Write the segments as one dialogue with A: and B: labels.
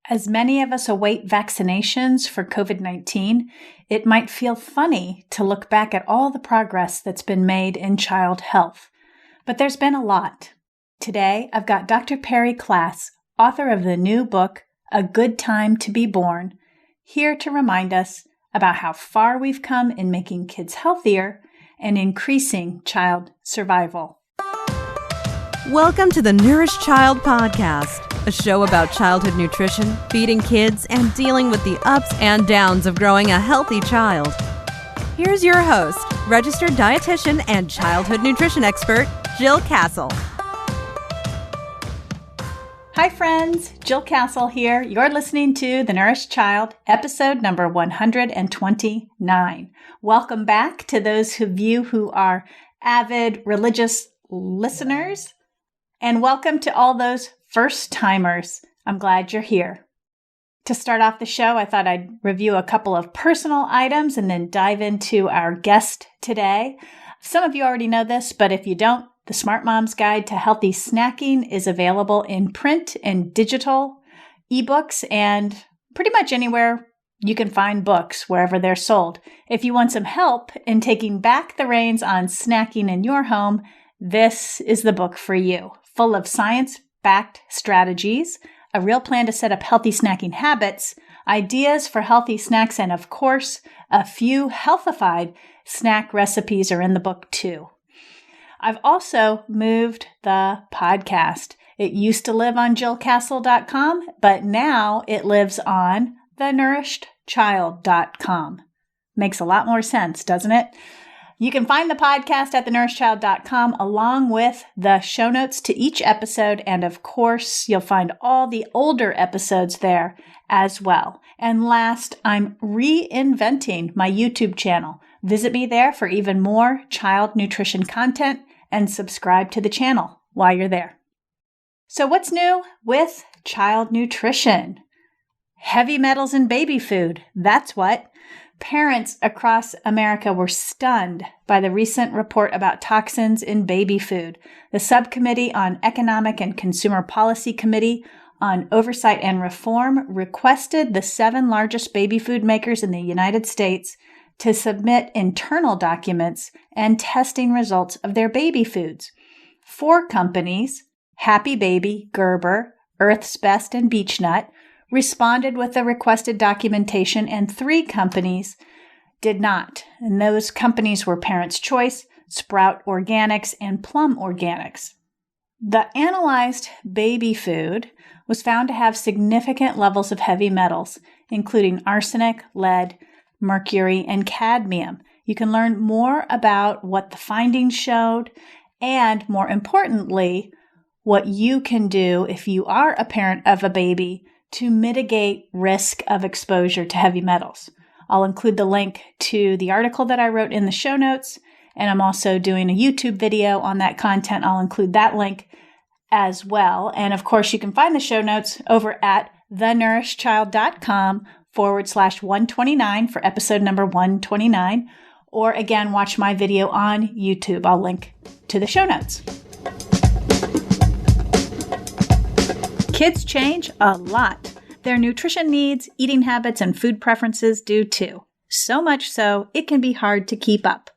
A: As many of us await vaccinations for COVID-19, it might feel funny to look back at all the progress that's been made in child health. But there's been a lot. Today, I've got Dr. Perri Klass, author of the new book, A Good Time to Be Born, here to remind us about how far we've come in making kids healthier and increasing child survival.
B: Welcome to the Nourished Child Podcast, a show about childhood nutrition, feeding kids, and dealing with the ups and downs of growing a healthy child. Here's your host, registered dietitian and childhood nutrition expert, Jill Castle.
A: Hi friends, Jill Castle here. You're listening to The Nourished Child, episode number 129. Welcome back to those of you who are avid religious listeners, and welcome to all those first-timers. I'm glad you're here. To start off the show, I thought I'd review a couple of personal items and then dive into our guest today. Some of you already know this, but if you don't, the Smart Mom's Guide to Healthy Snacking is available in print and digital, ebooks, and pretty much anywhere you can find books, wherever they're sold. If you want some help in taking back the reins on snacking in your home, this is the book for you, full of science-backed strategies, a real plan to set up healthy snacking habits, ideas for healthy snacks, and of course, a few healthified snack recipes are in the book too. I've also moved the podcast. It used to live on jillcastle.com, but now it lives on thenourishedchild.com. Makes a lot more sense, doesn't it? You can find the podcast at thenourishedchild.com along with the show notes to each episode. And of course, you'll find all the older episodes there as well. And last, I'm reinventing my YouTube channel. Visit me there for even more child nutrition content and subscribe to the channel while you're there. So what's new with child nutrition? Heavy metals in baby food. That's what. Parents across America were stunned by the recent report about toxins in baby food. The Subcommittee on Economic and Consumer Policy Committee on Oversight and Reform requested the 7 largest baby food makers in the United States to submit internal documents and testing results of their baby foods. 4 companies, Happy Baby, Gerber, Earth's Best, and Beechnut, responded with the requested documentation, and 3 companies did not. And those companies were Parents' Choice, Sprout Organics, and Plum Organics. The analyzed baby food was found to have significant levels of heavy metals, including arsenic, lead, mercury, and cadmium. You can learn more about what the findings showed and, more importantly, what you can do if you are a parent of a baby to mitigate risk of exposure to heavy metals. I'll include the link to the article that I wrote in the show notes, and I'm also doing a YouTube video on that content. I'll include that link as well. And of course, you can find the show notes over at thenourishedchild.com/129 for episode number 129, or again, watch my video on YouTube. I'll link to the show notes. Kids change a lot. Their nutrition needs, eating habits, and food preferences do too. So much so, it can be hard to keep up.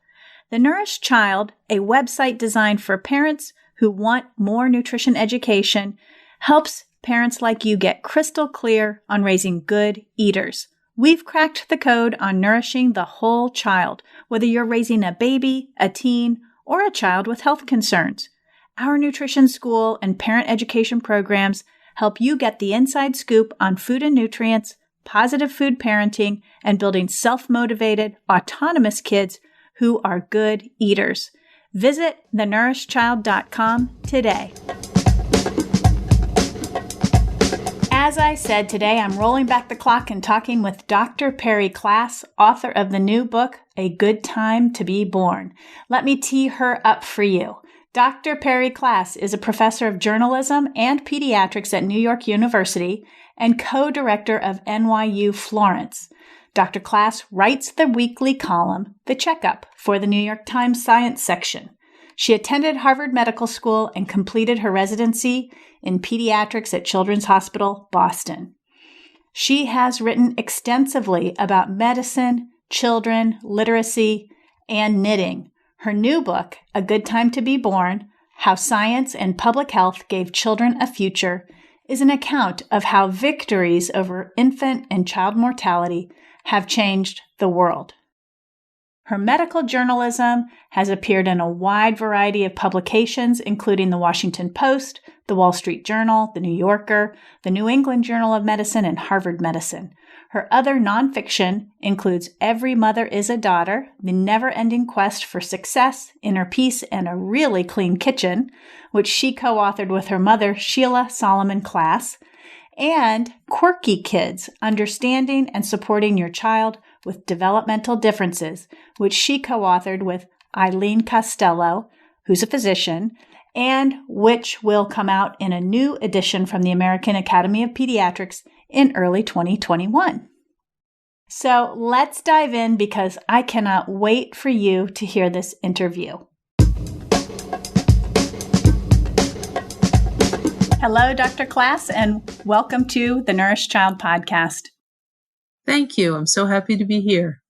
A: The Nourished Child, a website designed for parents who want more nutrition education, helps parents like you get crystal clear on raising good eaters. We've cracked the code on nourishing the whole child, whether you're raising a baby, a teen, or a child with health concerns. Our nutrition school and parent education programs help you get the inside scoop on food and nutrients, positive food parenting, and building self-motivated, autonomous kids who are good eaters. Visit thenourishedchild.com today. As I said, today I'm rolling back the clock and talking with Dr. Perri Klass, author of the new book, A Good Time to Be Born. Let me tee her up for you. Dr. Perri Klass is a professor of journalism and pediatrics at New York University and co-director of NYU Florence. Dr. Klass writes the weekly column, The Checkup, for the New York Times Science section. She attended Harvard Medical School and completed her residency in pediatrics at Children's Hospital, Boston. She has written extensively about medicine, children, literacy, and knitting. Her new book, A Good Time to Be Born: How Science and Public Health Gave Children a Future, is an account of how victories over infant and child mortality have changed the world. Her medical journalism has appeared in a wide variety of publications, including the Washington Post, the Wall Street Journal, the New Yorker, the New England Journal of Medicine, and Harvard Medicine. Her other nonfiction includes Every Mother is a Daughter, The Never-Ending Quest for Success, Inner Peace, and a Really Clean Kitchen, which she co-authored with her mother, Sheila Solomon Klass, and Quirky Kids, Understanding and Supporting Your Child with Developmental Differences, which she co-authored with Eileen Costello, who's a physician, and which will come out in a new edition from the American Academy of Pediatrics in early 2021. So let's dive in because I cannot wait for you to hear this interview. Hello, Dr. Klass, and welcome to the Nourished Child podcast.
C: Thank you. I'm so happy to be here.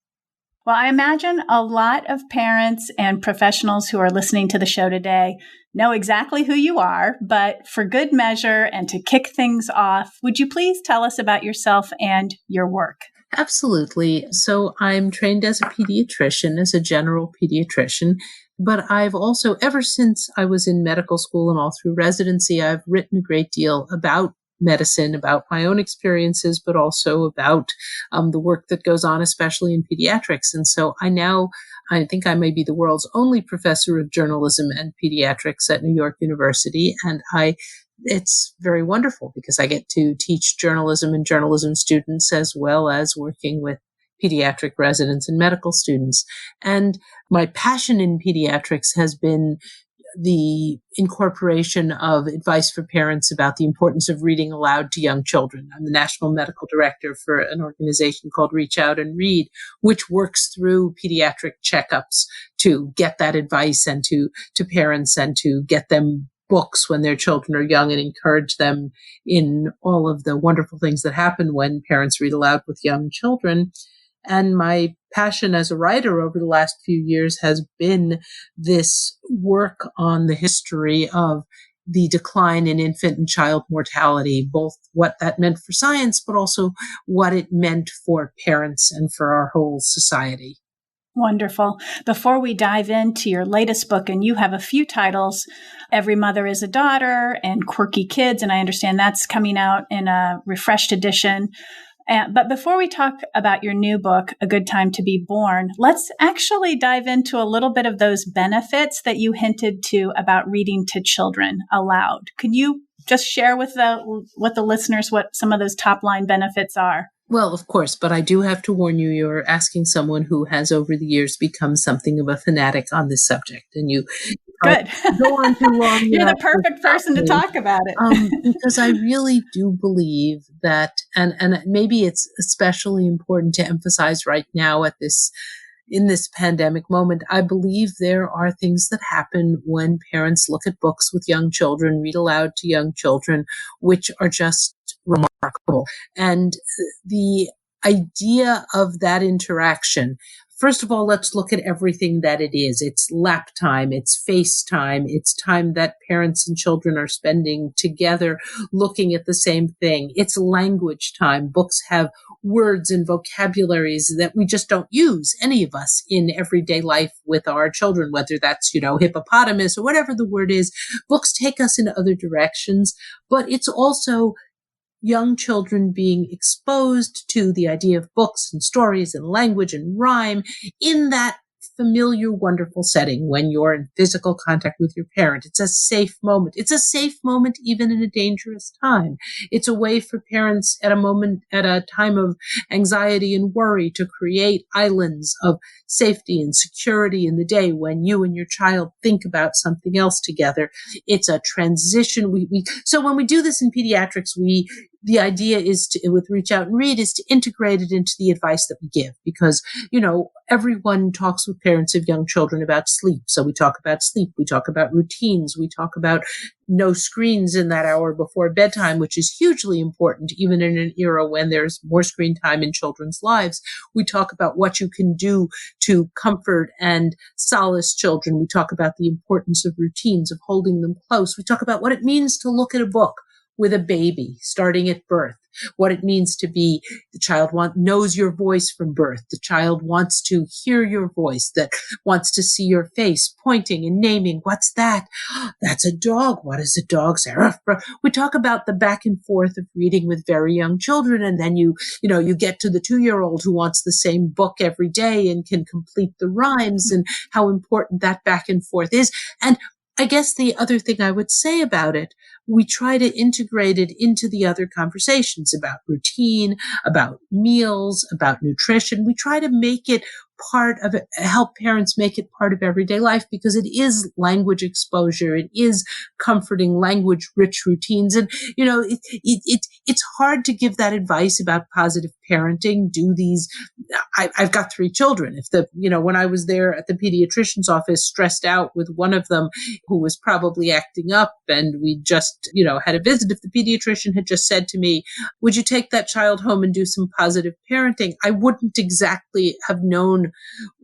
A: Well, I imagine a lot of parents and professionals who are listening to the show today know exactly who you are, but for good measure and to kick things off, would you please tell us about yourself and your work?
C: Absolutely. So I'm trained as a pediatrician, as a general pediatrician, but I've also, ever since I was in medical school and all through residency, I've written a great deal about medicine, about my own experiences, but also about the work that goes on, especially in pediatrics. And so I think I may be the world's only professor of journalism and pediatrics at New York University. And it's very wonderful because I get to teach journalism and journalism students as well as working with pediatric residents and medical students. And my passion in pediatrics has been the incorporation of advice for parents about the importance of reading aloud to young children. I'm the national medical director for an organization called Reach Out and Read, which works through pediatric checkups to get that advice and to parents and to get them books when their children are young and encourage them in all of the wonderful things that happen when parents read aloud with young children. And my passion as a writer over the last few years has been this work on the history of the decline in infant and child mortality, both what that meant for science, but also what it meant for parents and for our whole society.
A: Wonderful. Before we dive into your latest book, and you have a few titles, Every Mother is a Daughter and Quirky Kids, and I understand that's coming out in a refreshed edition. But before we talk about your new book, A Good Time to Be Born, let's actually dive into a little bit of those benefits that you hinted to about reading to children aloud. Could you just share with the listeners what some of those top line benefits are?
C: Well, of course, but I do have to warn you, you're asking someone who has over the years become something of a fanatic on this subject. And you
A: Good.
C: Go on too long.
A: You're the perfect person to talk about it.
C: Because I really do believe that, and maybe it's especially important to emphasize right now in this pandemic moment, I believe there are things that happen when parents look at books with young children, read aloud to young children, which are just remarkable. And the idea of that interaction, first of all, let's look at everything that it is. It's lap time, it's face time, it's time that parents and children are spending together looking at the same thing. It's language time. Books have words and vocabularies that we just don't use, any of us, in everyday life with our children, whether that's, hippopotamus or whatever the word is. Books take us in other directions, but it's also young children being exposed to the idea of books and stories and language and rhyme in that familiar, wonderful setting when you're in physical contact with your parent. It's a safe moment. It's a safe moment even in a dangerous time. It's a way for parents at a time of anxiety and worry to create islands of safety and security in the day when you and your child think about something else together. It's a transition. So when we do this in pediatrics, we the idea is with Reach Out and Read is to integrate it into the advice that we give, because, everyone talks with parents of young children about sleep. So we talk about sleep. We talk about routines. We talk about no screens in that hour before bedtime, which is hugely important, even in an era when there's more screen time in children's lives. We talk about what you can do to comfort and solace children. We talk about the importance of routines, of holding them close. We talk about what it means to look at a book with a baby starting at birth, what it means to be the child knows your voice from birth. The child wants to hear your voice, that wants to see your face, pointing and naming. What's that? That's a dog. What is a dog say? We talk about the back and forth of reading with very young children. And then you get to the 2-year-old who wants the same book every day and can complete the rhymes, and how important that back and forth is. And I guess the other thing I would say about it, we try to integrate it into the other conversations about routine, about meals, about nutrition. We try to make it part of it, help parents make it part of everyday life, because it is language exposure. It is comforting language, rich routines. And, it's hard to give that advice about positive parenting. I've got 3 children. When I was there at the pediatrician's office, stressed out with one of them who was probably acting up, and we just, had a visit, if the pediatrician had just said to me, would you take that child home and do some positive parenting? I wouldn't exactly have known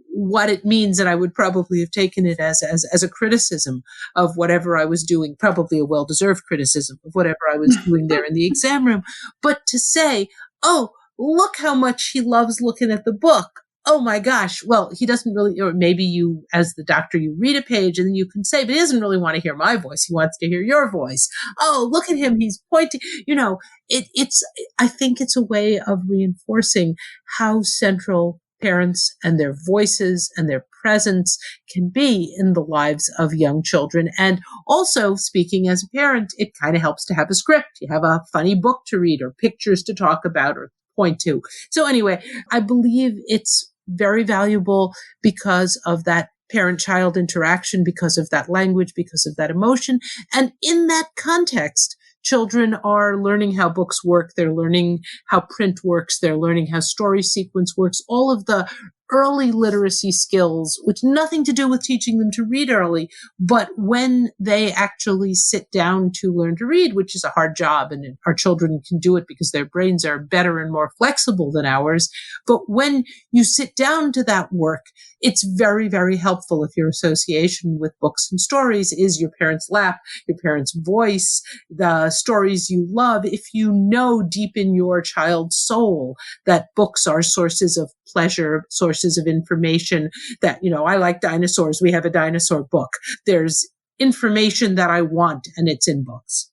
C: what it means, and I would probably have taken it as a criticism of whatever I was doing, probably a well-deserved criticism of whatever I was doing there in the exam room. But to say, oh, look how much he loves looking at the book. Oh my gosh. Well, he doesn't really, or maybe you, as the doctor, you read a page and then you can say, but he doesn't really want to hear my voice. He wants to hear your voice. Oh, look at him. He's pointing. I think it's a way of reinforcing how central parents and their voices and their presence can be in the lives of young children. And also, speaking as a parent, it kind of helps to have a script. You have a funny book to read, or pictures to talk about, or point to. So anyway, I believe it's very valuable because of that parent-child interaction, because of that language, because of that emotion. And in that context, children are learning how books work. They're learning how print works. They're learning how story sequence works. All of the early literacy skills, which nothing to do with teaching them to read early, but when they actually sit down to learn to read, which is a hard job, and our children can do it because their brains are better and more flexible than ours. But when you sit down to that work, it's very, very helpful if your association with books and stories is your parents' lap, your parents' voice, the stories you love. If you know deep in your child's soul that books are sources of pleasure, sources of information, that, I like dinosaurs. We have a dinosaur book. There's information that I want, and it's in books.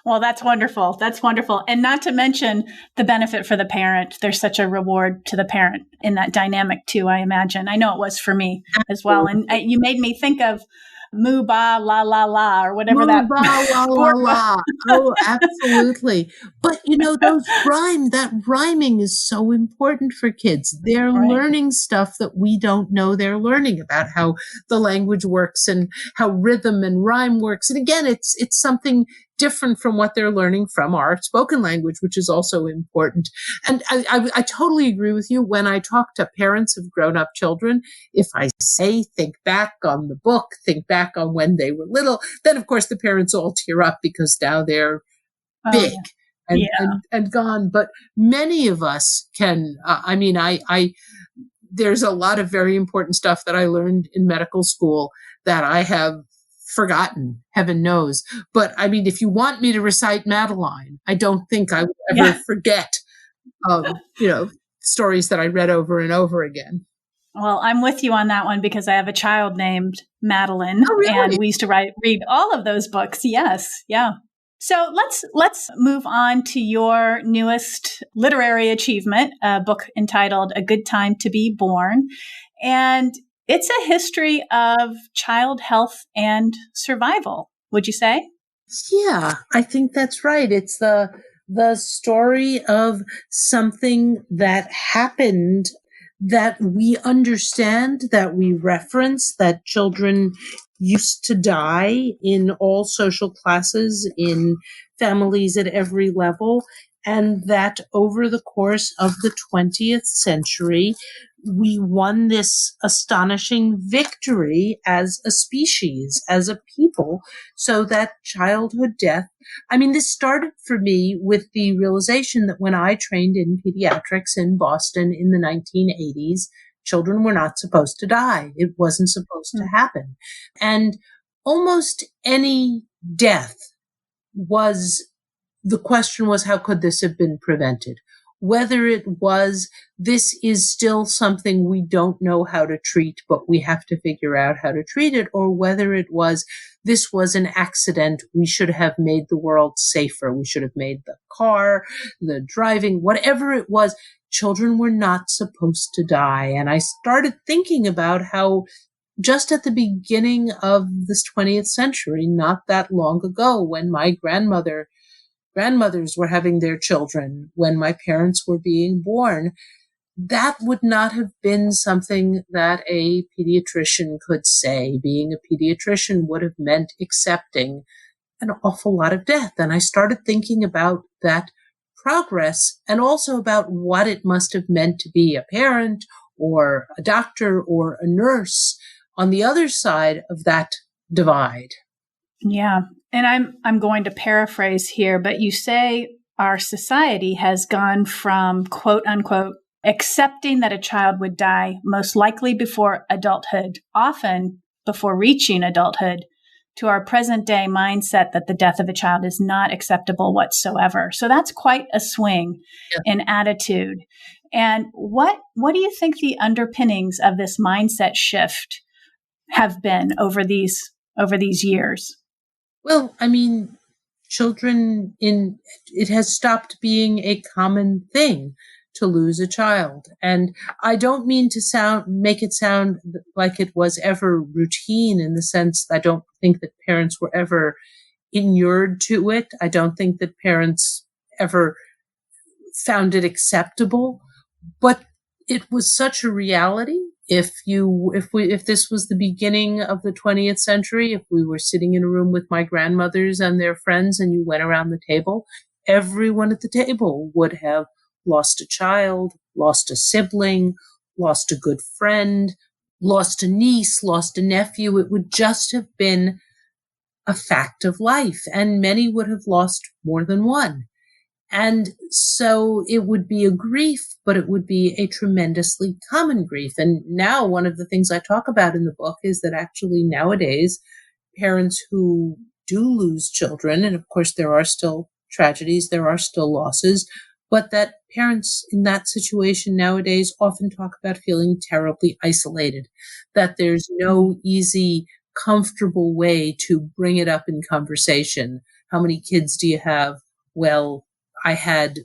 A: Well, that's wonderful. That's wonderful. And not to mention the benefit for the parent. There's such a reward to the parent in that dynamic too, I imagine. I know it was for me as well. And you made me think of Moo Ba La La La, or whatever that
C: La La La. Oh, absolutely. But that rhyming is so important for kids. They're learning stuff that we don't know they're learning, about how the language works and how rhythm and rhyme works. And again, it's something different from what they're learning from our spoken language, which is also important. And I totally agree with you. When I talk to parents of grown-up children, if I say, think back on the book, think back on when they were little, then of course the parents all tear up because now they're big and gone. But many of us can, there's a lot of very important stuff that I learned in medical school that I have forgotten, heaven knows. But if you want me to recite Madeline, I don't think I would ever forget, stories that I read over and over again.
A: Well, I'm with you on that one because I have a child named Madeline,
C: oh, really?
A: And we used to read all of those books. Yes. Yeah. So let's move on to your newest literary achievement, a book entitled A Good Time to Be Born. And it's a history of child health and survival, would you say?
C: Yeah, I think that's right. It's the story of something that happened that we understand, that we reference, that children used to die in all social classes, in families at every level, and that over the course of the 20th century, we won this astonishing victory as a species, as a people, so that childhood death, I mean, this started for me with the realization that when I trained in pediatrics in Boston in the 1980s, children were not supposed to die. It wasn't supposed to happen. And almost any death the question was, how could this have been prevented? Whether it was, this is still something we don't know how to treat, but we have to figure out how to treat it, or whether it was, this was an accident, we should have made the world safer, we should have made the car, the driving, whatever it was, children were not supposed to die. And I started thinking about how just at the beginning of this 20th century, not that long ago, when my grandmothers were having their children, when my parents were being born, that would not have been something that a pediatrician could say. Being a pediatrician would have meant accepting an awful lot of death. And I started thinking about that progress and also about what it must have meant to be a parent or a doctor or a nurse on the other side of that divide.
A: Yeah. And I'm going to paraphrase here, but you say our society has gone from, quote unquote, accepting that a child would die most likely before adulthood, often before reaching adulthood, to our present day mindset that the death of a child is not acceptable whatsoever. So that's quite a swing in attitude. And what do you think the underpinnings of this mindset shift have been over these years?
C: Well, I mean, it has stopped being a common thing to lose a child. And I don't mean to make it sound like it was ever routine, in the sense I don't think that parents were ever inured to it. I don't think that parents ever found it acceptable, but it was such a reality. If this was the beginning of the 20th century, if we were sitting in a room with my grandmothers and their friends and you went around the table, everyone at the table would have lost a child, lost a sibling, lost a good friend, lost a niece, lost a nephew. It would just have been a fact of life, and many would have lost more than one. And so it would be a grief, but it would be a tremendously common grief. And now one of the things I talk about in the book is that actually nowadays, parents who do lose children, and of course there are still tragedies, there are still losses, but that parents in that situation nowadays often talk about feeling terribly isolated, that there's no easy, comfortable way to bring it up in conversation. How many kids do you have? Well, I had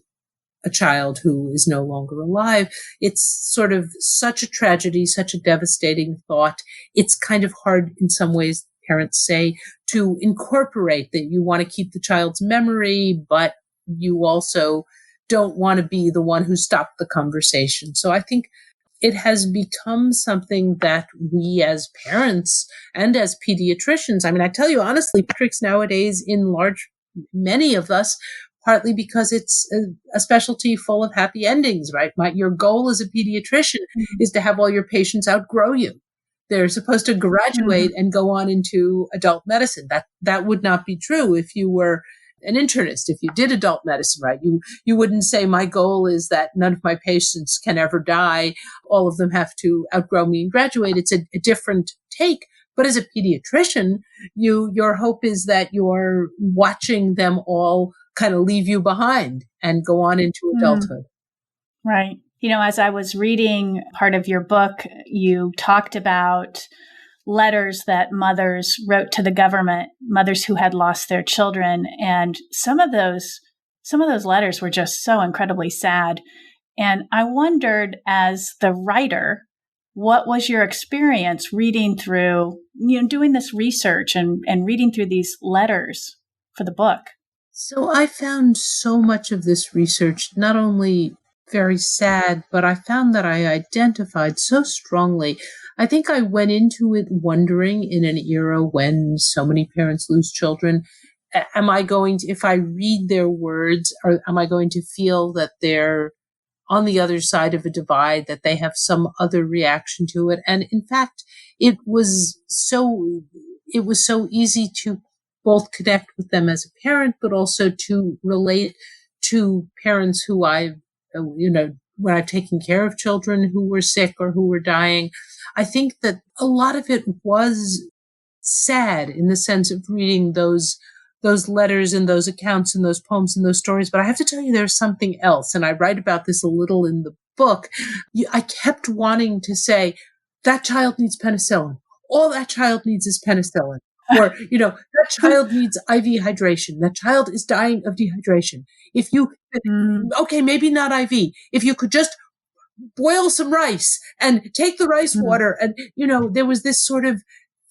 C: a child who is no longer alive. It's sort of such a tragedy, such a devastating thought. It's kind of hard in some ways, parents say, to incorporate that you want to keep the child's memory, but you also don't want to be the one who stopped the conversation. So I think it has become something that we as parents and as pediatricians, I mean, I tell you honestly, pediatrics nowadays many of us, partly because it's a specialty full of happy endings, right? Your goal as a pediatrician is to have all your patients outgrow you. They're supposed to graduate and go on into adult medicine. That would not be true if you were an internist. If you did adult medicine, right? You wouldn't say, my goal is that none of my patients can ever die. All of them have to outgrow me and graduate. It's a different take. But as a pediatrician, your hope is that you're watching them all kind of leave you behind and go on into adulthood.
A: Right. As I was reading part of your book, you talked about letters that mothers wrote to the government, mothers who had lost their children. And some of those letters were just so incredibly sad. And I wondered, as the writer, what was your experience reading through, doing this research and reading through these letters for the book?
C: So I found so much of this research not only very sad, but I found that I identified so strongly. I think I went into it wondering, in an era when so many parents lose children, am I going to, if I read their words, or am I going to feel that they're on the other side of a divide, that they have some other reaction to it? And in fact, it was so easy to both connect with them as a parent, but also to relate to parents who when I've taken care of children who were sick or who were dying. I think that a lot of it was sad in the sense of reading those letters and those accounts and those poems and those stories. But I have to tell you, there's something else. And I write about this a little in the book. I kept wanting to say, that child needs penicillin. All that child needs is penicillin. Or, that child needs IV hydration. That child is dying of dehydration. If you, okay, maybe not IV. If you could just boil some rice and take the rice water. And, there was this sort of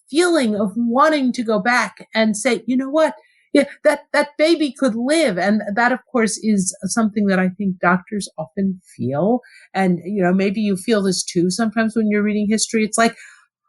C: feeling of wanting to go back and say, you know what? Yeah, that baby could live. And that, of course, is something that I think doctors often feel. And, maybe you feel this too. Sometimes when you're reading history, it's like,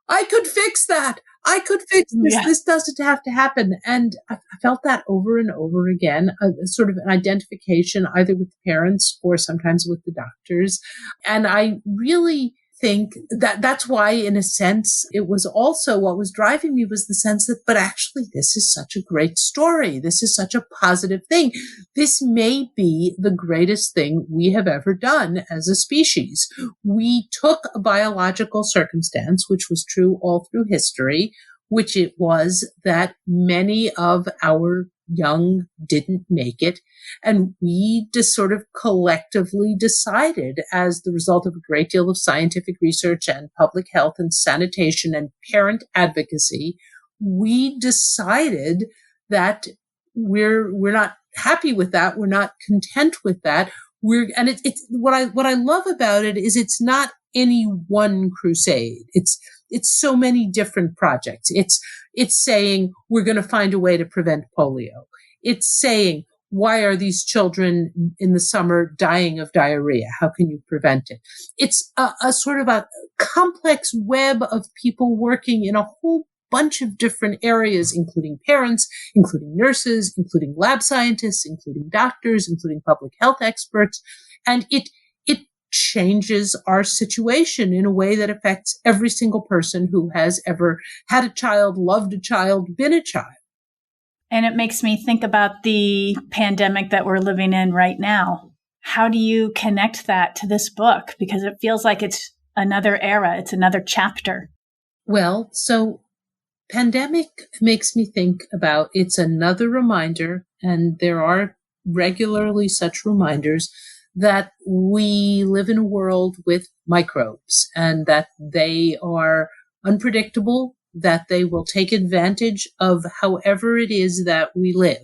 C: I could fix that. I could fix this. Yeah. This doesn't have to happen. And I felt that over and over again, sort of an identification either with the parents or sometimes with the doctors. And I really think that that's why, in a sense, it was also what was driving me was the sense that, but actually, this is such a great story. This is such a positive thing. This may be the greatest thing we have ever done as a species. We took a biological circumstance, which was true all through history, which it was that many of our young didn't make it. And we just sort of collectively decided, as the result of a great deal of scientific research and public health and sanitation and parent advocacy, we decided that we're not happy with that. We're not content with that. It's what I love about it is it's not any one crusade. It's so many different projects. It's saying we're going to find a way to prevent polio. It's saying, why are these children in the summer dying of diarrhea? How can you prevent it? It's a sort of a complex web of people working in a whole bunch of different areas, including parents, including nurses, including lab scientists, including doctors, including public health experts. And it changes our situation in a way that affects every single person who has ever had a child, loved a child, been a child.
A: And it makes me think about the pandemic that we're living in right now. How do you connect that to this book? Because it feels like it's another era. It's another chapter.
C: Well, so pandemic makes me think about it's another reminder, and there are regularly such reminders, that we live in a world with microbes and that they are unpredictable, that they will take advantage of however it is that we live,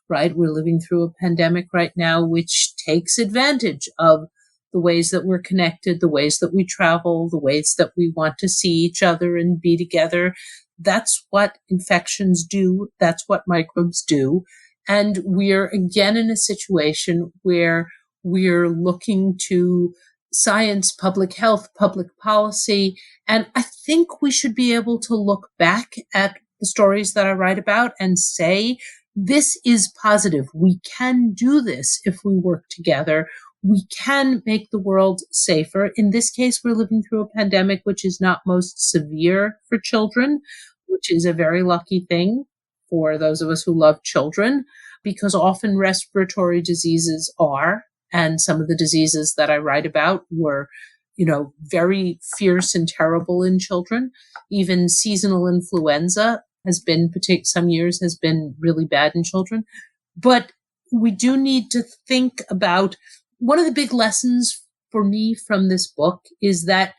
C: right? We're living through a pandemic right now, which takes advantage of the ways that we're connected, the ways that we travel, the ways that we want to see each other and be together. That's what infections do. That's what microbes do. And we're again in a situation where we're looking to science, public health, public policy. And I think we should be able to look back at the stories that I write about and say, this is positive. We can do this if we work together. We can make the world safer. In this case, we're living through a pandemic which is not most severe for children, which is a very lucky thing for those of us who love children, because often respiratory diseases are. And some of the diseases that I write about were, very fierce and terrible in children. Even seasonal influenza some years has been really bad in children. But we do need to think about, one of the big lessons for me from this book is that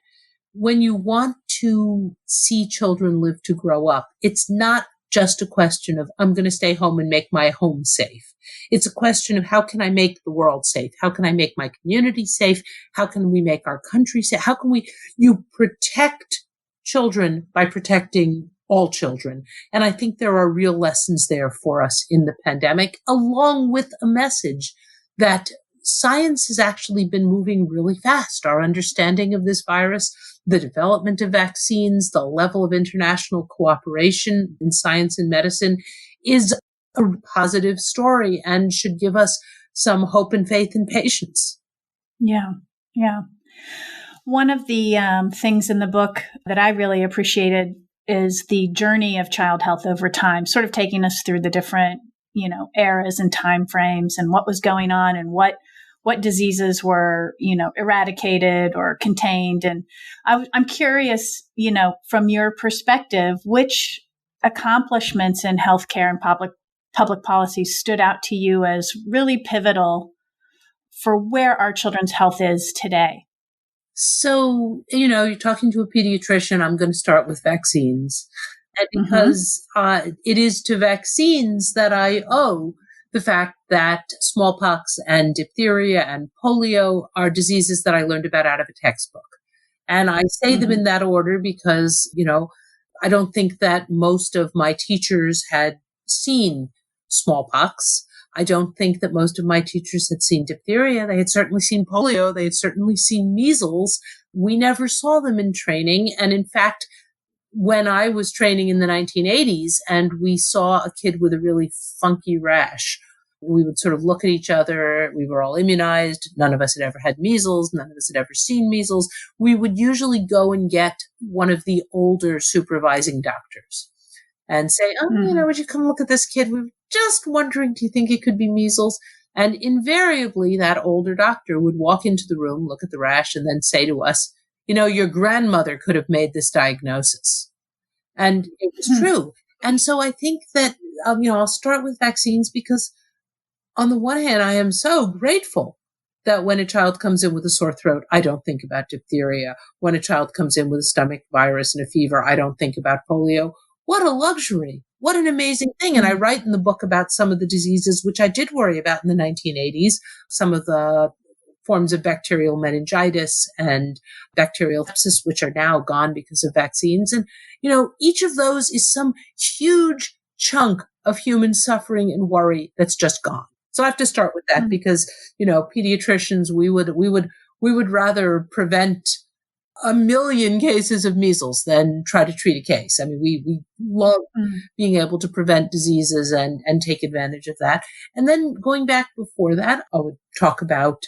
C: when you want to see children live to grow up, it's not just a question of, I'm going to stay home and make my home safe. It's a question of, how can I make the world safe? How can I make my community safe? How can we make our country safe? How can you protect children by protecting all children? And I think there are real lessons there for us in the pandemic, along with a message that science has actually been moving really fast. Our understanding of this virus, the development of vaccines, the level of international cooperation in science and medicine is a positive story and should give us some hope and faith and patience.
A: Yeah. Yeah. One of the things in the book that I really appreciated is the journey of child health over time, sort of taking us through the different, eras and time frames and what was going on and what diseases were, eradicated or contained. And I'm curious, from your perspective, which accomplishments in healthcare and public policy stood out to you as really pivotal for where our children's health is today?
C: So, you're talking to a pediatrician. I'm going to start with vaccines. And because it is to vaccines that I owe the fact that smallpox and diphtheria and polio are diseases that I learned about out of a textbook. And I say them in that order because, I don't think that most of my teachers had seen smallpox. I don't think that most of my teachers had seen diphtheria. They had certainly seen polio. They had certainly seen measles. We never saw them in training. And in fact, when I was training in the 1980s and we saw a kid with a really funky rash, we would sort of look at each other. We were all immunized. None of us had ever had measles. None of us had ever seen measles. We would usually go and get one of the older supervising doctors and say, would you come look at this kid? We were just wondering, do you think it could be measles? And invariably, that older doctor would walk into the room, look at the rash, and then say to us, your grandmother could have made this diagnosis. And it was true. And so I think that, I'll start with vaccines because on the one hand, I am so grateful that when a child comes in with a sore throat, I don't think about diphtheria. When a child comes in with a stomach virus and a fever, I don't think about polio. What a luxury. What an amazing thing. And I write in the book about some of the diseases which I did worry about in the 1980s, some of the forms of bacterial meningitis and bacterial sepsis, which are now gone because of vaccines. And, each of those is some huge chunk of human suffering and worry that's just gone. So I have to start with that because, pediatricians, we would rather prevent 1 million cases of measles than try to treat a case. I mean, we love being able to prevent diseases and take advantage of that. And then going back before that, I would talk about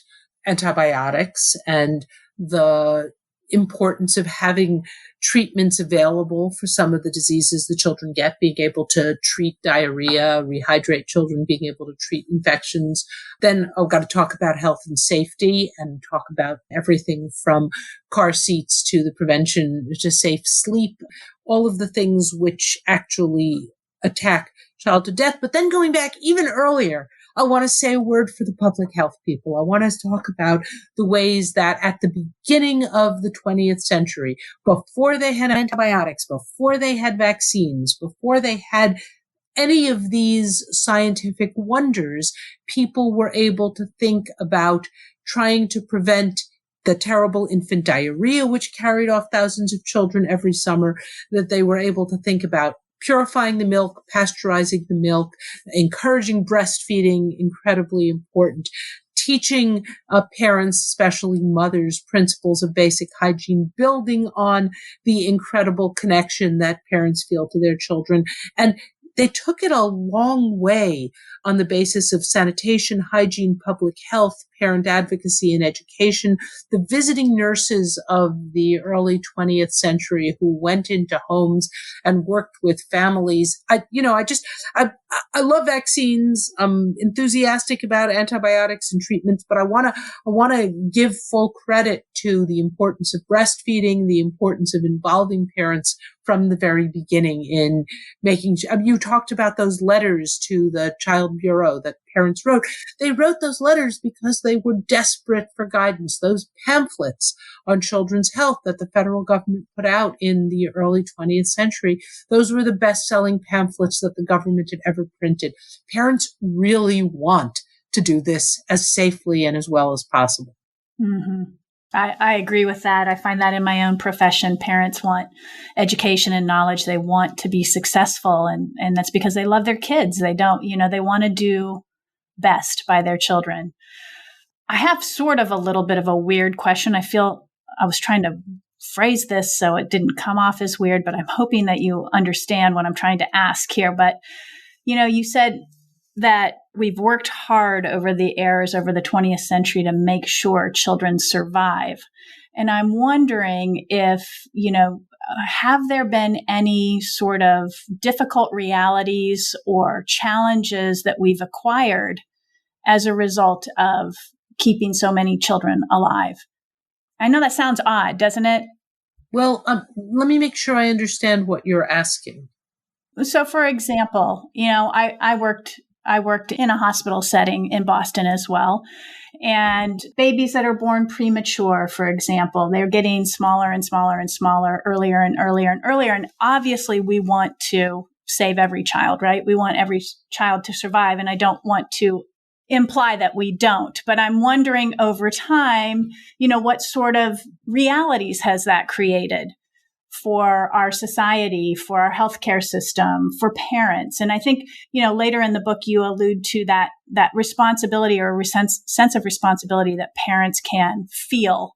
C: antibiotics and the importance of having treatments available for some of the diseases the children get, being able to treat diarrhea, rehydrate children, being able to treat infections. Then I've got to talk about health and safety and talk about everything from car seats to the prevention to safe sleep, all of the things which actually attack child to death. But then going back even earlier, I want to say a word for the public health people. I want us to talk about the ways that at the beginning of the 20th century, before they had antibiotics, before they had vaccines, before they had any of these scientific wonders, people were able to think about trying to prevent the terrible infant diarrhea, which carried off thousands of children every summer, that they were able to think about purifying the milk, pasteurizing the milk, encouraging breastfeeding, incredibly important, teaching parents, especially mothers, principles of basic hygiene, building on the incredible connection that parents feel to their children. And they took it a long way on the basis of sanitation, hygiene, public health, parent advocacy, and education. The visiting nurses of the early 20th century who went into homes and worked with families. I love vaccines. I'm enthusiastic about antibiotics and treatments, but I want to give full credit to the importance of breastfeeding, the importance of involving parents from the very beginning in making. You talked about those letters to the Child Bureau that parents wrote. They wrote those letters because they were desperate for guidance. Those pamphlets on children's health that the federal government put out in the early 20th century, those were the best-selling pamphlets that the government had ever printed. Parents really want to do this as safely and as well as possible.
A: Mm-hmm. I agree with that. I find that in my own profession, parents want education and knowledge. They want to be successful, and that's because they love their kids. They don't, they want to do best by their children. I have sort of a little bit of a weird question. I feel I was trying to phrase this so it didn't come off as weird, but I'm hoping that you understand what I'm trying to ask here. But, you said that we've worked hard over the years, over the 20th century, to make sure children survive. And I'm wondering if, have there been any sort of difficult realities or challenges that we've acquired as a result of keeping so many children alive? I know that sounds odd, doesn't it?
C: Well, let me make sure I understand what you're asking.
A: So, for example, I worked in a hospital setting in Boston as well. And babies that are born premature, for example, they're getting smaller and smaller and smaller, earlier and earlier and earlier. And obviously, we want to save every child, right? We want every child to survive. And I don't want to imply that we don't. But I'm wondering over time, what sort of realities has that created for our society, for our healthcare system, for parents? And I think, later in the book, you allude to that responsibility or sense of responsibility that parents can feel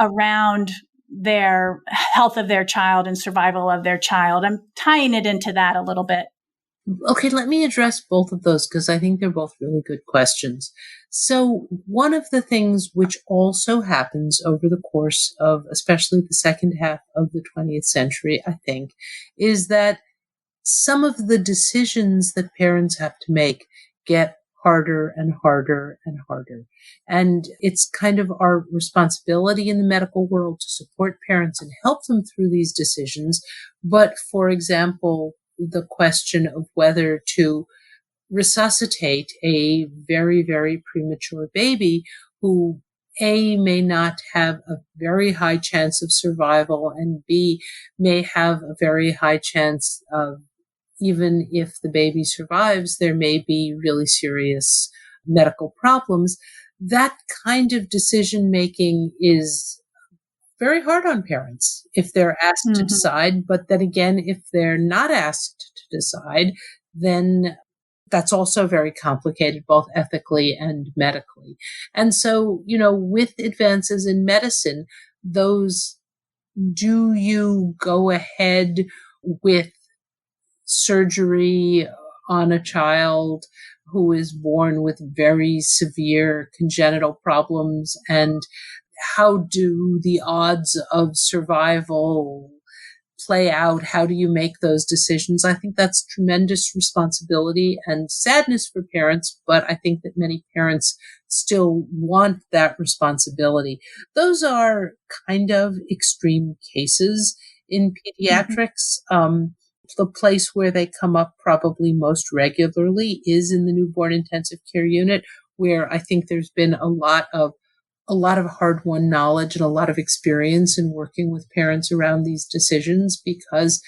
A: around their health of their child and survival of their child. I'm tying it into that a little bit.
C: Okay, let me address both of those because I think they're both really good questions. So one of the things which also happens over the course of especially the second half of the 20th century, I think, is that some of the decisions that parents have to make get harder and harder and harder. And it's kind of our responsibility in the medical world to support parents and help them through these decisions. But for example, the question of whether to resuscitate a very, very premature baby who A, may not have a very high chance of survival, and B, may have a very high chance of, even if the baby survives, there may be really serious medical problems. That kind of decision making is very hard on parents if they're asked to decide. But then again, if they're not asked to decide, then that's also very complicated, both ethically and medically. And so, with advances in medicine, do you go ahead with surgery on a child who is born with very severe congenital problems, and how do the odds of survival play out? How do you make those decisions? I think that's tremendous responsibility and sadness for parents, but I think that many parents still want that responsibility. Those are kind of extreme cases in pediatrics. The place where they come up probably most regularly is in the newborn intensive care unit, where I think there's been a lot of hard-won knowledge and a lot of experience in working with parents around these decisions, because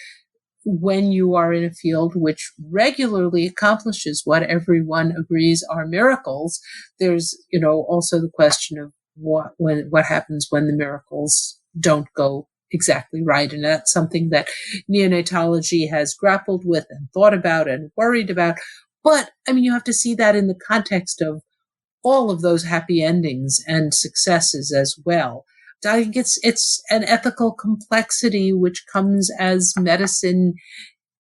C: when you are in a field which regularly accomplishes what everyone agrees are miracles, there's, also the question of what happens when the miracles don't go exactly right. And that's something that neonatology has grappled with and thought about and worried about. But you have to see that in the context of all of those happy endings and successes as well. I think it's an ethical complexity which comes as medicine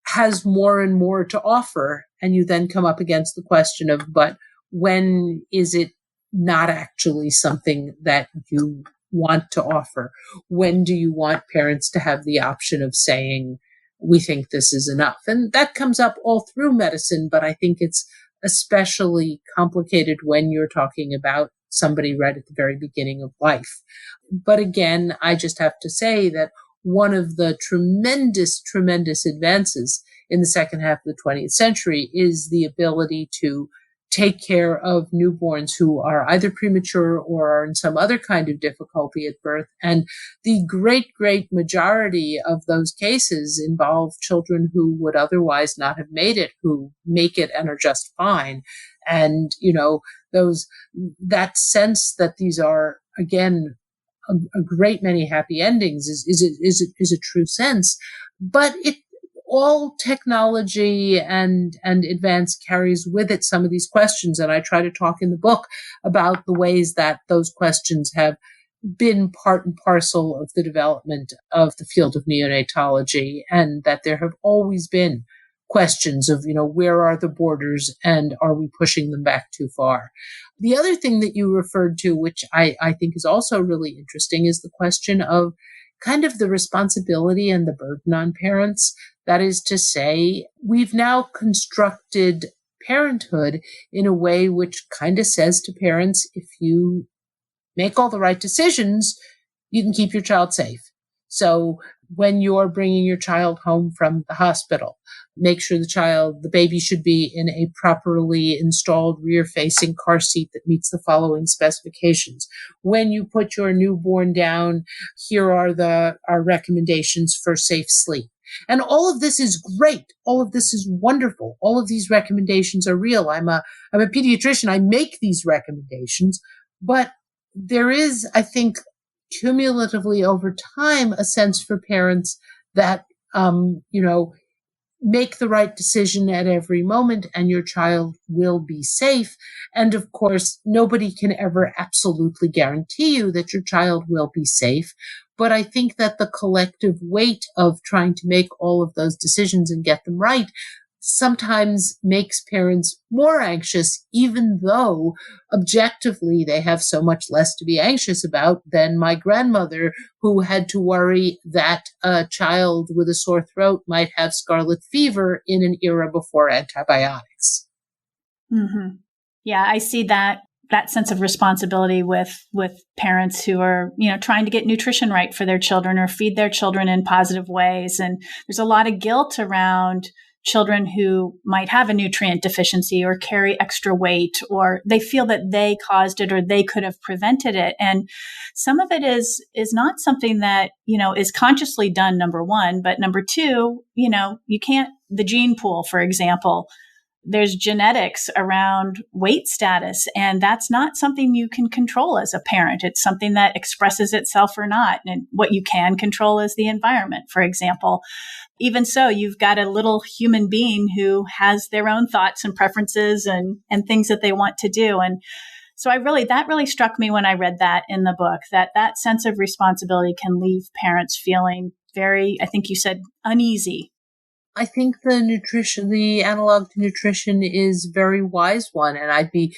C: has more and more to offer. And you then come up against the question of, but when is it not actually something that you want to offer? When do you want parents to have the option of saying, we think this is enough? And that comes up all through medicine, but I think it's especially complicated when you're talking about somebody right at the very beginning of life. But again, I just have to say that one of the tremendous, tremendous advances in the second half of the 20th century is the ability to take care of newborns who are either premature or are in some other kind of difficulty at birth. And the great, great majority of those cases involve children who would otherwise not have made it, who make it and are just fine. And, that sense that these are, again, a great many happy endings is a true sense. But all technology and advance carries with it some of these questions. And I try to talk in the book about the ways that those questions have been part and parcel of the development of the field of neonatology, and that there have always been questions of, where are the borders and are we pushing them back too far? The other thing that you referred to, which I think is also really interesting, is the question of kind of the responsibility and the burden on parents. That is to say, we've now constructed parenthood in a way which kind of says to parents, if you make all the right decisions, you can keep your child safe. So when you're bringing your child home from the hospital, make sure the baby should be in a properly installed rear-facing car seat that meets the following specifications. When you put your newborn down, here are our recommendations for safe sleep. And all of this is great. All of this is wonderful. All of these recommendations are real. I'm a pediatrician. I make these recommendations, but there is, I think, cumulatively over time, a sense for parents that, make the right decision at every moment and your child will be safe. And of course, nobody can ever absolutely guarantee you that your child will be safe. But I think that the collective weight of trying to make all of those decisions and get them right sometimes makes parents more anxious, even though objectively they have so much less to be anxious about than my grandmother, who had to worry that a child with a sore throat might have scarlet fever in an era before antibiotics.
A: Mm-hmm. Yeah, I see that sense of responsibility with parents who are, trying to get nutrition right for their children or feed their children in positive ways. And there's a lot of guilt around children who might have a nutrient deficiency or carry extra weight, or they feel that they caused it or they could have prevented it. And some of it is not something that, is consciously done, number one, but number two, you can't, the gene pool, for example, there's genetics around weight status, and that's not something you can control as a parent. It's something that expresses itself or not. And what you can control is the environment, for example. Even so, you've got a little human being who has their own thoughts and preferences and things that they want to do. And so that really struck me when I read that in the book, that sense of responsibility can leave parents feeling very, I think you said, uneasy.
C: I think the analog to nutrition is a very wise one. And I'd be,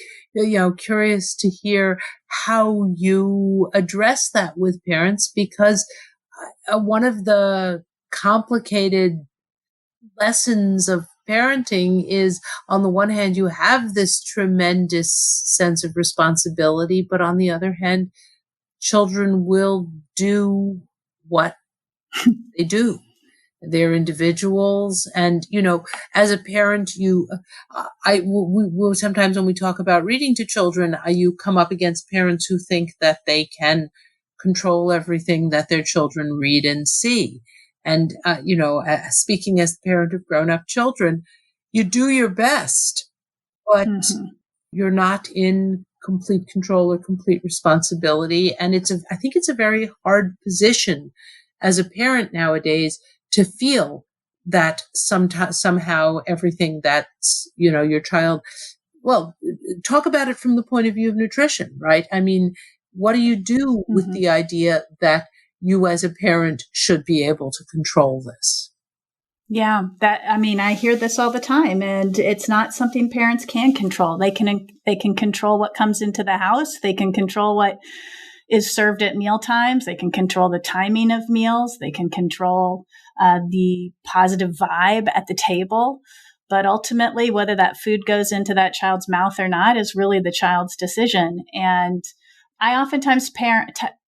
C: curious to hear how you address that with parents, because one of the complicated lessons of parenting is, on the one hand, you have this tremendous sense of responsibility, but on the other hand, children will do what they do. They're individuals. And, as a parent, we sometimes when we talk about reading to children, you come up against parents who think that they can control everything that their children read and see. And, speaking as the parent of grown-up children, you do your best, but you're not in complete control or complete responsibility. And I think it's a very hard position as a parent nowadays to feel that somehow everything that's, your child, well, talk about it from the point of view of nutrition, right? I mean, what do you do with the idea that you as a parent should be able to control this?
A: Yeah, I hear this all the time, and it's not something parents can control. They can control what comes into the house. They can control what is served at meal times. They can control the timing of meals. They can control the positive vibe at the table. But ultimately, whether that food goes into that child's mouth or not is really the child's decision. And I oftentimes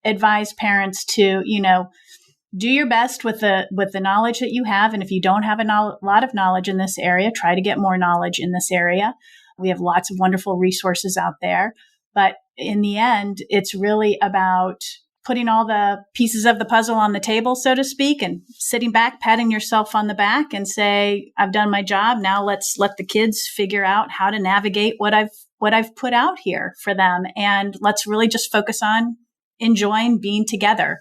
A: advise parents to, do your best with the knowledge that you have. And if you don't have a lot of knowledge in this area, try to get more knowledge in this area. We have lots of wonderful resources out there. But in the end, it's really about putting all the pieces of the puzzle on the table, so to speak, and sitting back, patting yourself on the back and say, I've done my job. Now let's let the kids figure out how to navigate what I've put out here for them. And let's really just focus on enjoying being together.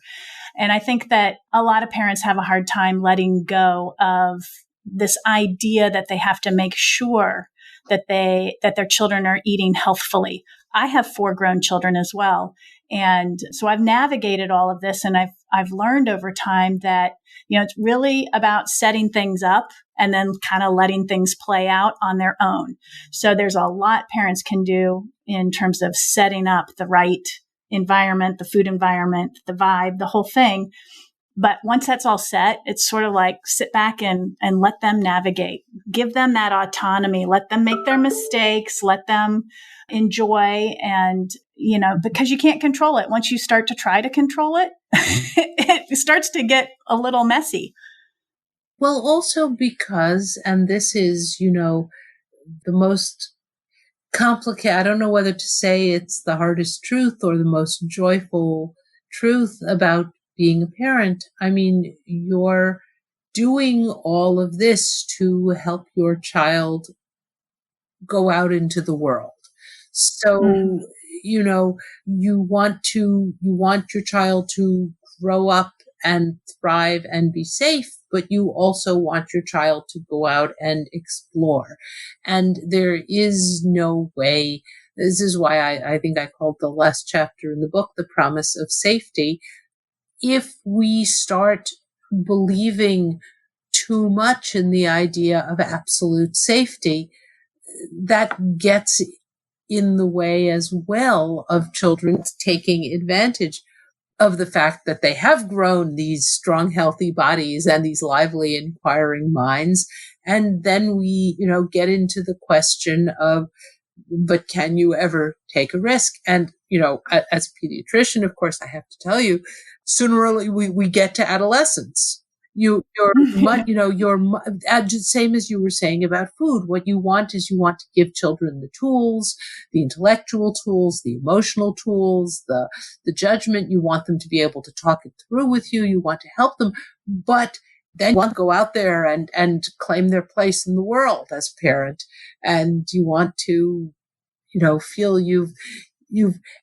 A: And I think that a lot of parents have a hard time letting go of this idea that they have to make sure that their children are eating healthfully. I have 4 grown children as well. And so I've navigated all of this, and I've learned over time that, it's really about setting things up and then kind of letting things play out on their own. So there's a lot parents can do in terms of setting up the right environment, the food environment, the vibe, the whole thing. But once that's all set, it's sort of like sit back and let them navigate, give them that autonomy, let them make their mistakes, let them enjoy. And, because you can't control it. Once you start to try to control it, it starts to get a little messy.
C: Well, also because, and this is, the most complicated, I don't know whether to say it's the hardest truth or the most joyful truth about being a parent. I mean, you're doing all of this to help your child go out into the world. So, you want your child to grow up and thrive and be safe, but you also want your child to go out and explore. And there is no way, this is why I think I called the last chapter in the book, The Promise of Safety. If we start believing too much in the idea of absolute safety, that gets in the way as well of children taking advantage of the fact that they have grown these strong, healthy bodies and these lively, inquiring minds. And then we, get into the question of, but can you ever take a risk? And, as a pediatrician, of course, I have to tell you, sooner or later we get to adolescence. You're same as you were saying about food. What you want is you want to give children the tools, the intellectual tools, the emotional tools, the judgment. You want them to be able to talk it through with you. You want to help them, but then you want to go out there and claim their place in the world as a parent. And you want to, feel you've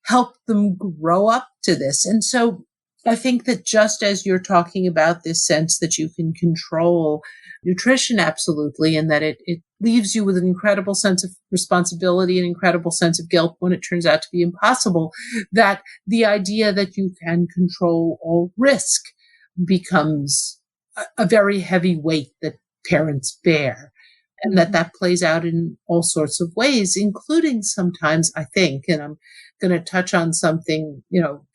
C: helped them grow up to this. And so I think that just as you're talking about this sense that you can control nutrition, absolutely, and that it leaves you with an incredible sense of responsibility, an incredible sense of guilt when it turns out to be impossible, that the idea that you can control all risk becomes a very heavy weight that parents bear. And that plays out in all sorts of ways, including sometimes, I think, and I'm going to touch on something,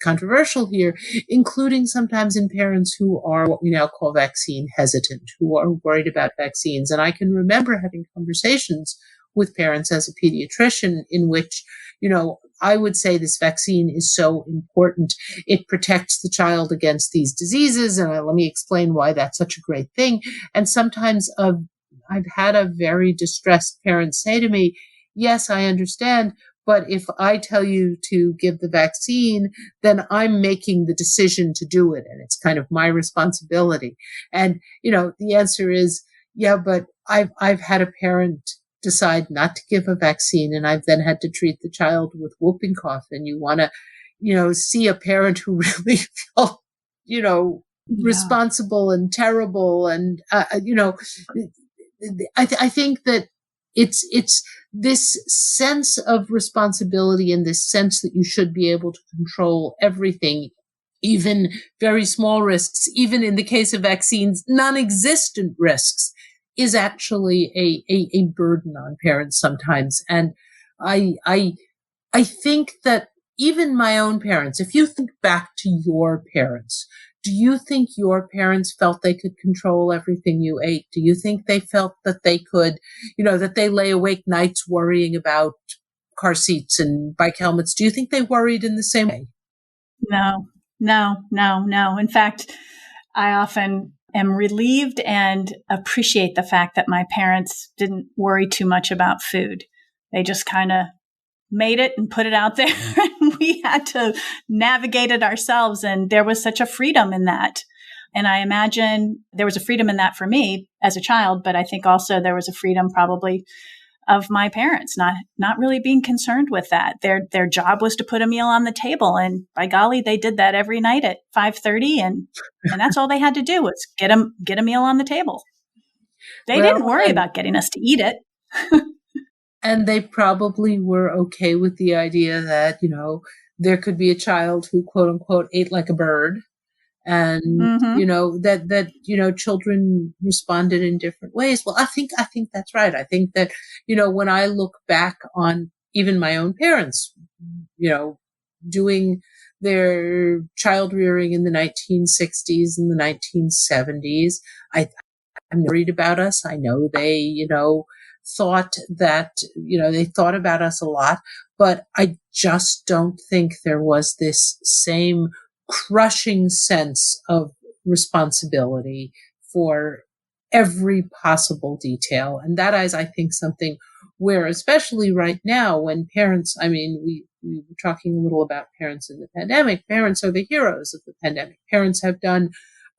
C: controversial here, including sometimes in parents who are what we now call vaccine hesitant, who are worried about vaccines. And I can remember having conversations with parents as a pediatrician in which, I would say this vaccine is so important. It protects the child against these diseases. And let me explain why that's such a great thing. And sometimes I've had a very distressed parent say to me, yes, I understand, but if I tell you to give the vaccine, then I'm making the decision to do it. And it's kind of my responsibility. And, the answer is, yeah, but I've had a parent decide not to give a vaccine, and I've then had to treat the child with whooping cough. And you want to, see a parent who really felt, responsible and terrible. And, I think that it's this sense of responsibility and this sense that you should be able to control everything, even very small risks, even in the case of vaccines, non-existent risks, is actually a burden on parents sometimes. And I think that even my own parents, if you think back to your parents, do you think your parents felt they could control everything you ate? Do you think they felt that they could, that they lay awake nights worrying about car seats and bike helmets? Do you think they worried in the same way?
A: No. In fact, I often am relieved and appreciate the fact that my parents didn't worry too much about food. They just kind of made it and put it out there. And we had to navigate it ourselves. And there was such a freedom in that. And I imagine there was a freedom in that for me as a child, but I think also there was a freedom probably of my parents, not really being concerned with that. Their job was to put a meal on the table. And by golly, they did that every night at 5:30. And that's all they had to do was get a meal on the table. They didn't worry about getting us to eat it.
C: And they probably were okay with the idea that, there could be a child who, quote unquote, ate like a bird. And,
A: Mm-hmm.
C: children responded in different ways. Well, I think that's right. I think that, when I look back on even my own parents, doing their child rearing in the 1960s and the 1970s, I'm worried about us. I know they, thought that, they thought about us a lot, but I just don't think there was this same crushing sense of responsibility for every possible detail. And that is, I think, something where, especially right now, when parents, we were talking a little about parents in the pandemic. Parents are the heroes of the pandemic. Parents have done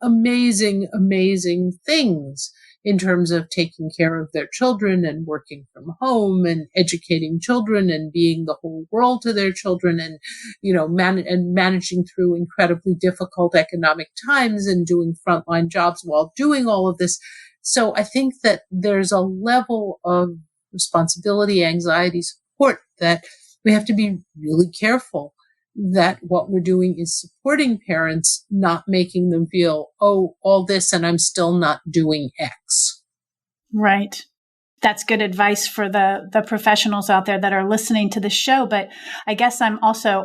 C: amazing, amazing things in terms of taking care of their children and working from home and educating children and being the whole world to their children and, managing through incredibly difficult economic times and doing frontline jobs while doing all of this. So I think that there's a level of responsibility, anxiety, support that we have to be really careful that what we're doing is supporting parents, not making them feel, oh, all this and I'm still not doing X.
A: Right. That's good advice for the professionals out there that are listening to the show. But I guess I'm also,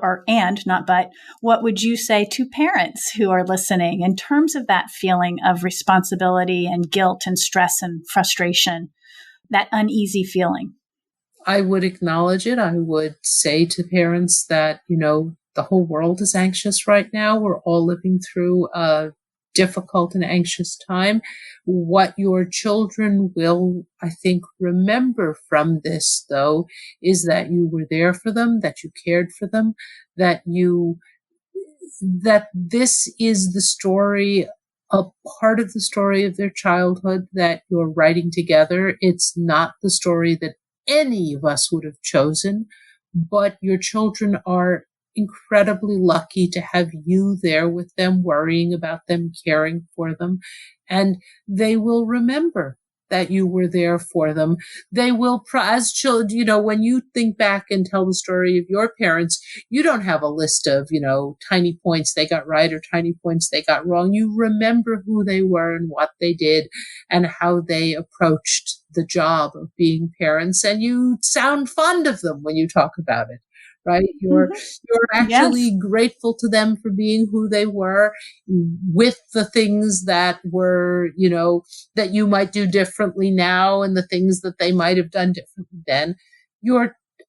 A: what would you say to parents who are listening in terms of that feeling of responsibility and guilt and stress and frustration, that uneasy feeling?
C: I would acknowledge it. I would say to parents that, the whole world is anxious right now. We're all living through a difficult and anxious time. What your children will, I think, remember from this, though, is that you were there for them, that you cared for them, that this is the story, a part of the story of their childhood that you're writing together. It's not the story that any of us would have chosen, but your children are incredibly lucky to have you there with them, worrying about them, caring for them. And they will remember that you were there for them. They will, as children, when you think back and tell the story of your parents, you don't have a list of, tiny points they got right or tiny points they got wrong. You remember who they were and what they did and how they approached the job of being parents. And you sound fond of them when you talk about it. Right? You're actually grateful to them for being who they were, with the things that were, that you might do differently now and the things that they might have done differently then.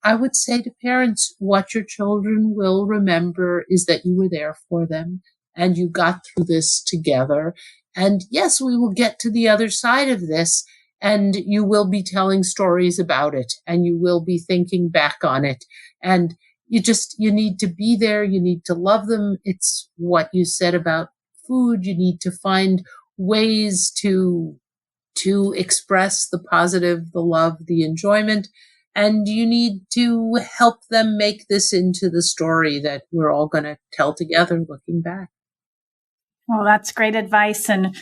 C: I would say to parents, what your children will remember is that you were there for them and you got through this together. And yes, we will get to the other side of this and you will be telling stories about it and you will be thinking back on it. And you need to be there. You need to love them. It's what you said about food. You need to find ways to express the positive, the love, the enjoyment. And you need to help them make this into the story that we're all going to tell together looking back.
A: Well, that's great advice. And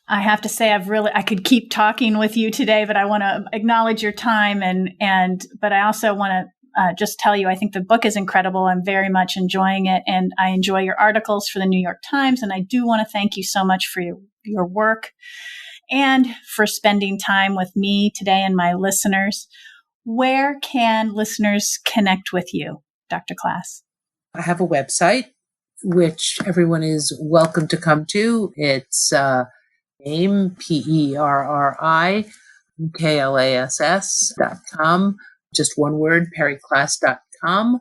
A: I have to say, I could keep talking with you today, but I want to acknowledge your time but I also want to just tell you, I think the book is incredible. I'm very much enjoying it. And I enjoy your articles for the New York Times. And I do want to thank you so much for your work and for spending time with me today and my listeners. Where can listeners connect with you, Dr. Klass?
C: I have a website, which everyone is welcome to come to. It's name, PerriKlass.com. Just one word, perriklass.com.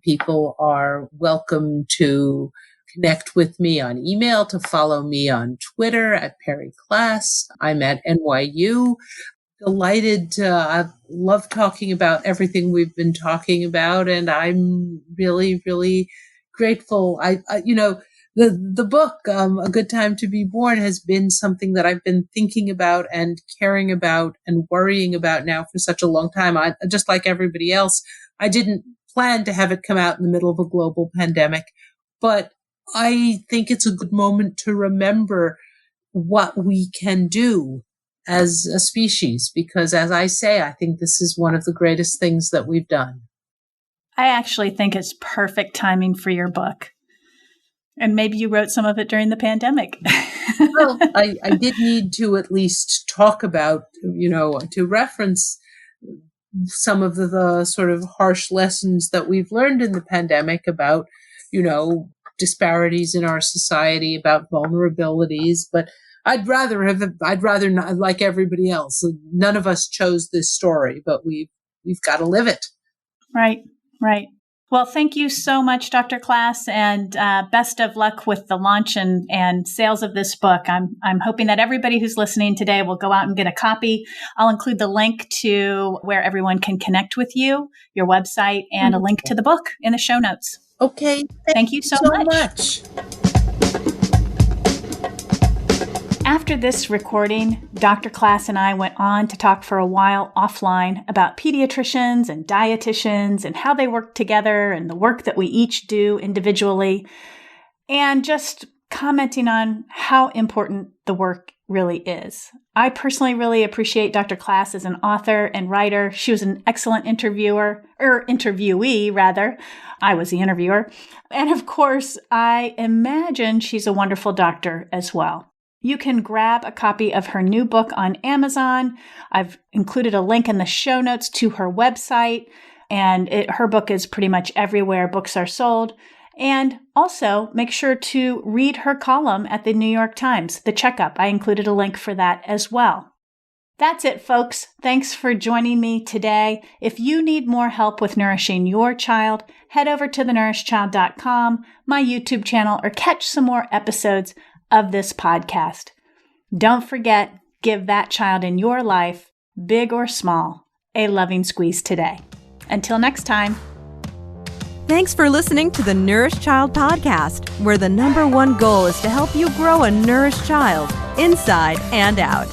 C: People are welcome to connect with me on email, to follow me on Twitter at Perri Klass. I'm at NYU. Delighted. I love talking about everything we've been talking about, and I'm really, really grateful. The book, A Good Time to Be Born, has been something that I've been thinking about and caring about and worrying about now for such a long time. Just like everybody else, I didn't plan to have it come out in the middle of a global pandemic, but I think it's a good moment to remember what we can do as a species, because as I say, I think this is one of the greatest things that we've done.
A: I actually think it's perfect timing for your book. And maybe you wrote some of it during the pandemic.
C: Well, I did need to at least talk about, to reference some of the sort of harsh lessons that we've learned in the pandemic about, disparities in our society, about vulnerabilities. But I'd rather not, like everybody else. None of us chose this story, but we've got to live it.
A: Right. Well, thank you so much, Dr. Klass, and best of luck with the launch and sales of this book. I'm hoping that everybody who's listening today will go out and get a copy. I'll include the link to where everyone can connect with you, your website, and a link to the book in the show notes.
C: Okay.
A: Thank you so much. After this recording, Dr. Klass and I went on to talk for a while offline about pediatricians and dietitians and how they work together and the work that we each do individually, and just commenting on how important the work really is. I personally really appreciate Dr. Klass as an author and writer. She was an excellent interviewee rather. I was the interviewer. And of course, I imagine she's a wonderful doctor as well. You can grab a copy of her new book on Amazon. I've included a link in the show notes to her website, and her book is pretty much everywhere books are sold. And also, make sure to read her column at the New York Times, The Checkup. I included a link for that as well. That's it, folks. Thanks for joining me today. If you need more help with nourishing your child, head over to thenourishedchild.com, my YouTube channel, or catch some more episodes of this podcast. Don't forget, give that child in your life, big or small, a loving squeeze today. Until next time.
B: Thanks for listening to the Nourished Child Podcast, where the #1 goal is to help you grow a nourished child, inside and out.